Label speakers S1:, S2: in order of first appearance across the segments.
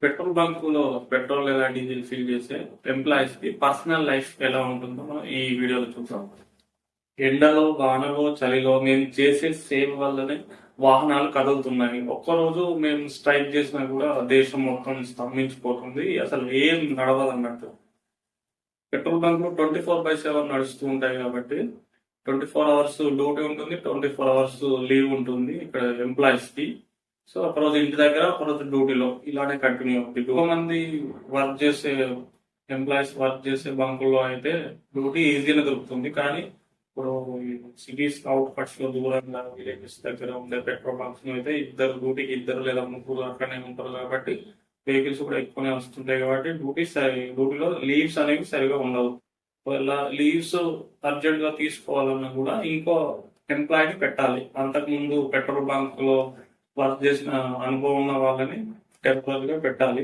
S1: Petrol బంకులో petrol లేదా diesel fill చేసే employees కి పర్సనల్ లైఫ్ ఎలా ఉంటుందో మనం ఈ వీడియోలో చూద్దాం. ఎండలో, వానలో, చలిలో మేము చేసే సేవ వల్లనే వాహనాలు కదులుతున్నాయి. ఒక్కరోజు మేము స్ట్రైక్ చేసినా కూడా దేశం మొత్తం స్తంభించిపోతుంది. అసలు ఏం నడవదు అన్నట్టు. పెట్రోల్ బంకులు 24/7 నడుస్తూ ఉంటాయి కాబట్టి 24 hours డ్యూటీ ఉంటుంది, 24 hours లీవ్ ఉంటుంది ఇక్కడ ఎంప్లాయీస్ కి. సో ఒకరోజు ఇంటి దగ్గర, ఒకరోజు డ్యూటీలో ఇలానే కంటిన్యూ అవుతుంది. ఎక్కువ మంది వర్క్ చేసే ఎంప్లాయీస్ వర్క్ చేసే బంకుల్లో అయితే డ్యూటీ ఈజీగా దొరుకుతుంది. కానీ ఇప్పుడు సిటీస్ అవుట్ కట్స్ లో దూరంగా విలేజెస్ దగ్గర ఉండే పెట్రోల్ బంక్స్ అయితే ఇద్దరు డ్యూటీకి ఇద్దరు లేదా ముగ్గురు అక్కడనే ఉంటారు కాబట్టి వెహికల్స్ కూడా ఎక్కువనే వస్తుంటాయి కాబట్టి డ్యూటీలో లీవ్స్ అనేవి సరిగా ఉండవు. ఒకవేళ లీవ్స్ అర్జెంట్ గా తీసుకోవాలన్నా కూడా ఇంకో ఎంప్లాయీని పెట్టాలి. అంతకుముందు పెట్రోల్ బంక్ లో వర్క్ చేసిన అనుభవం ఉన్న వాళ్ళని టెంపరీగా పెట్టాలి.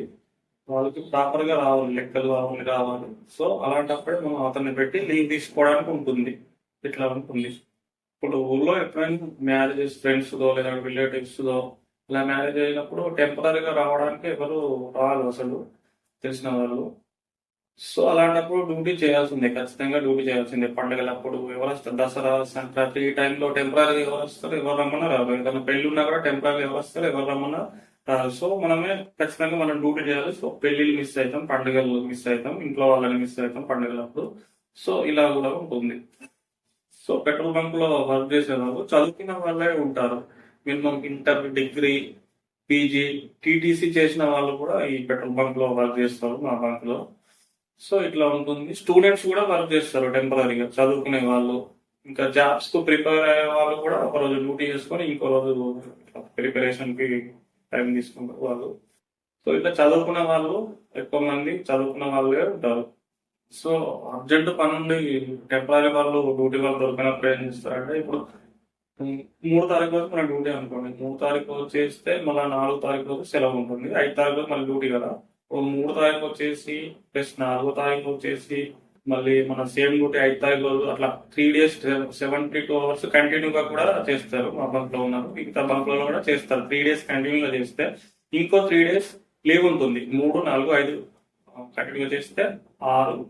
S1: వాళ్ళకి ప్రాపర్ గా రావాలి, లెక్కలు అవన్నీ రావాలి. సో అలాంటప్పుడే మనం అతన్ని పెట్టి లీవ్ తీసుకోవడానికి ఉంటుంది. ఇట్లా ఉంటుంది. ఇప్పుడు ఊళ్ళో ఎప్పుడైనా మ్యారేజెస్ ఫ్రెండ్స్ దో లేదా రిలేటివ్స్ దో ఇలా మ్యారేజ్ అయినప్పుడు టెంపరీగా రావడానికి ఎవరు రాదు అసలు తెలిసిన వాళ్ళు. సో అలాంటప్పుడు డ్యూటీ చేయాల్సిందే, ఖచ్చితంగా డ్యూటీ చేయాల్సిందే. పండుగలప్పుడు ఎవరు వస్తారు, దసరా, సంక్రాంతి ఈ టైంలో టెంపరీ ఎవరు వస్తారు, ఎవరు రమ్మన్నా రాదు. ఏదైనా పెళ్లి ఉన్నా కూడా టెంపరీ ఎవరు వస్తారు, ఎవరు రమ్మన్నా రాదు. సో మనమే ఖచ్చితంగా మనం డ్యూటీ చేయాలి. సో పెళ్లిళ్ళు మిస్ అవుతాం, పండుగలు మిస్ అవుతాం, ఇంట్లో వాళ్ళని మిస్ అవుతాం పండుగలప్పుడు. సో ఇలా కూడా ఉంటుంది. సో పెట్రోల్ బంక్ లో వర్క్ చేసే వాళ్ళు చదువుకున్న వాళ్ళే ఉంటారు. Minimum inter, degree, PG, TTC చేసిన వాళ్ళు కూడా ఈ పెట్రోల్ బంక్ లో వర్క్ చేస్తారు మా బంక్ లో. సో ఇట్లా ఉంటుంది. స్టూడెంట్స్ కూడా వర్క్ చేస్తారు టెంపరీగా, చదువుకునే వాళ్ళు. ఇంకా జాబ్స్ కు ప్రిపేర్ అయ్యే వాళ్ళు కూడా ఒక రోజు డ్యూటీ చేసుకొని ఇంకో రోజు ప్రిపరేషన్ కి టైం తీసుకుంటారు వాళ్ళు. సో ఇట్లా చదువుకున్న వాళ్ళు ఎక్కువ మంది చదువుకున్న వాళ్ళే ఉంటారు. సో అర్జెంట్ పని నుండి టెంపరీ వాళ్ళు డ్యూటీ వాళ్ళు దొరికినప్పుడు ఏం చేస్తారంటే, ఇప్పుడు 3 తారీఖు రోజు మన డ్యూటీ అనుకోండి. 3 తారీఖు రోజు చేస్తే మళ్ళీ 4 తారీఖు రోజు సెలవు ఉంటుంది. 5 తారీఖు రోజు మళ్ళీ డ్యూటీ కదా. 3 తారీఖు వచ్చేసి ప్లస్ 4 తారీఖు వచ్చేసి మళ్ళీ మన సేమ్ డ్యూటీ 5 తారీఖు రోజు అట్లా 3 days 72 hours కంటిన్యూగా కూడా చేస్తారు. మా బంక్ లో ఉన్నారు, మిగతా బంక్ లో కూడా చేస్తారు. 3 days కంటిన్యూగా చేస్తే ఇంకో 3 days లీవ్ ఉంటుంది. 3, 4, 5 కంటిన్యూగా చేస్తే 6,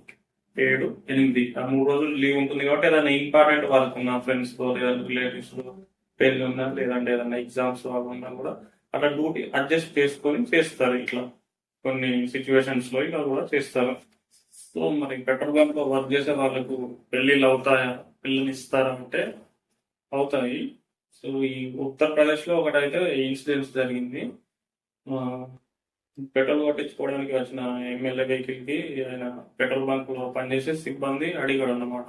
S1: 7, 8 ఆ 3 రోజులు లీవ్ ఉంటుంది. కాబట్టి ఏదైనా ఇంపార్టెంట్ వర్క్ ఉన్నా ఫ్రెండ్స్ తో లేదా రిలేటివ్స్ తో పెళ్లి ఉన్నా లేదంటే ఏదైనా ఎగ్జామ్స్ ఉన్నా కూడా అట్లా డ్యూటీ అడ్జస్ట్ చేసుకొని చేస్తారు. ఇట్లా కొన్ని సిచ్యువేషన్స్ లో ఇలా కూడా చేస్తారు. సో మరి పెట్రోల్ బంక్ లో వర్క్ చేసే వాళ్ళకు పెళ్లిళ్ళు అవుతాయా, పిల్లలు ఇస్తారా అంటే అవుతాయి. సో ఈ ఉత్తరప్రదేశ్ లో ఒకటైతే ఇన్సిడెంట్స్ జరిగింది. పెట్రోల్ కొట్టించుకోవడానికి వచ్చిన ఎమ్మెల్యే వెహికల్ కి ఆయన పెట్రోల్ బంక్ లో పనిచేసే సిబ్బంది అడిగాడు అన్నమాట,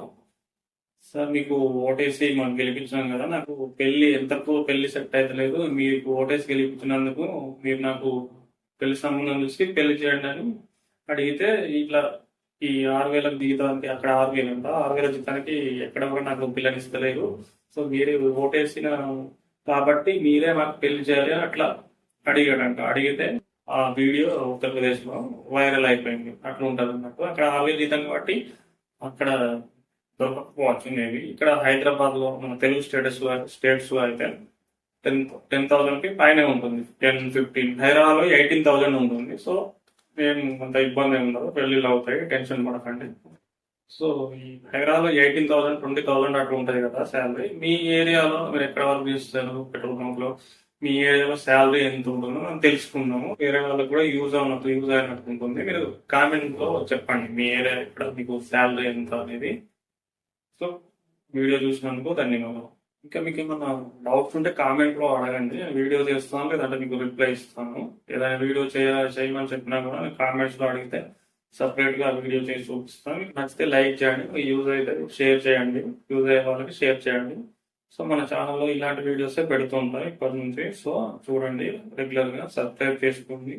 S1: సార్ మీకు ఓటేసి మనం గెలిపించాం కదా, నాకు ఎంతకు పెళ్లి సెట్ అయితే మీకు ఓటేసి గెలిపించినందుకు మీరు నాకు పెళ్లి సంబంధం చూసి పెళ్లి చేయండి అని అడిగితే, ఇట్లా ఈ 6,000 జీతానికి అక్కడ 6,000 అంట, 6,000 జీతానికి ఎక్కడ కూడా నాకు పిల్లని ఇస్తలేరు. సో మీరు ఓటేసిన కాబట్టి మీరే మాకు పెళ్లి చేయాలి అట్లా అడిగాడంట. అడిగితే ఆ వీడియో ఉత్తరప్రదేశ్ లో వైరల్ అయిపోయింది. అట్లా ఉంటుంది అన్నట్టు. అక్కడ 6,000 జీతం కాబట్టి అక్కడ దొరకకపోవచ్చు మేబీ. ఇక్కడ హైదరాబాద్ లో మన తెలుగు స్టేట్స్ లో అయితే 10,000 కి పైనే ఉంటుంది. 10-15. హైదరాబాద్ లో 18,000 ఉంటుంది. సో ఏం అంత ఇబ్బంది ఏమి ఉండదు, పెళ్లిళ్ళు అవుతాయి, టెన్షన్ పడకండి. సో ఈ హైదరాబాద్ లో 18,000, 20,000 అట్లా ఉంటది కదా శాలరీ. మీ ఏరియాలో మీరు ఎక్కడ వర్క్ చేస్తారు పెట్రోల్ బంక్ లో, మీ ఏరియాలో శాలరీ ఎంత ఉంటుందో మనం తెలుసుకుందాము. వేరే వాళ్ళకి కూడా యూజ్ అయినట్టు ఉంటుంది. మీరు కామెంట్ లో చెప్పండి మీ ఏరియా ఎక్కడ, మీకు శాలరీ ఎంత అనేది. సో వీడియో చూసినందుకు ధన్యవాదాలు. ఇంకా మీకు ఏమన్నా డౌట్స్ ఉంటే కామెంట్ లో అడగండి, వీడియో చేస్తాను లేదంటే మీకు రిప్లై ఇస్తాను. ఏదైనా వీడియో చేయమని చెప్పినా కూడా కామెంట్స్ లో అడిగితే సపరేట్ గా వీడియో చేసి చూపిస్తాను. మీకు నచ్చితే లైక్ చేయండి, యూజ్ అయితే షేర్ చేయండి, యూజ్ అయ్యే వాళ్ళకి షేర్ చేయండి. సో మన ఛానల్లో ఇలాంటి వీడియోసే పెడుతూ ఉంటాయి ఇప్పటి నుంచి. సో చూడండి, రెగ్యులర్ గా సబ్స్క్రైబ్ చేసుకోండి.